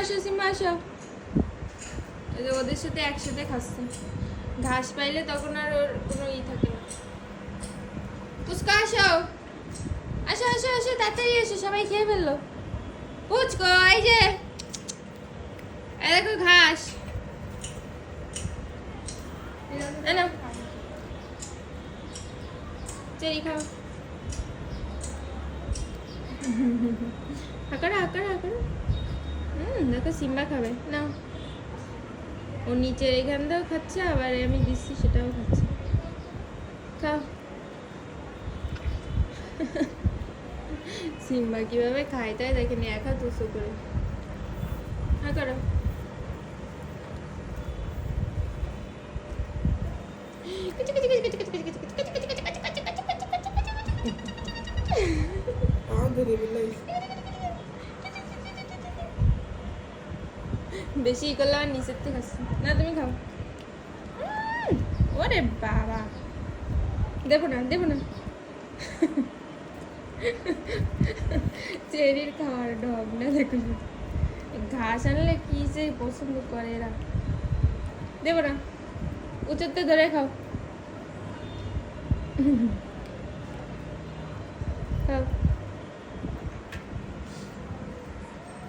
আসো সিম্বা আসো। ওদের সাথে একসাথে খাচ্ছে, ঘাস পাইলে তখন আর ওর কোনো থাকে না। পুচকো আসো আসো আসো আসো, তাড়াতাড়ি এসো, সবাই খেয়ে ফেললো। পুচকো এই যে, এই দেখো ঘাস। চেরি খাও। হাকারা হাকারা হাকারা। দেখো সিম্বা খাবে না, ও নিচের এখান দিয়েও খাচ্ছে, আবার আমি দিচ্ছি সেটাও খাচ্ছে। খাও। সিম্বা কিভাবে খায় তাই দেখেন, এক হাত উঁচু করে। হ্যাঁ করো। বেশি করলে আর নিচের থেকে খাচ্ছি না, তুমি খাও। ওরে বাবা, দেবো না দেবো না। চেরির খাওয়ার ঢং না, দেখো ঘাস আনলে কি যে পছন্দ করে এরা। দেবো না, উঁচুতে ধরে খাও। খাও।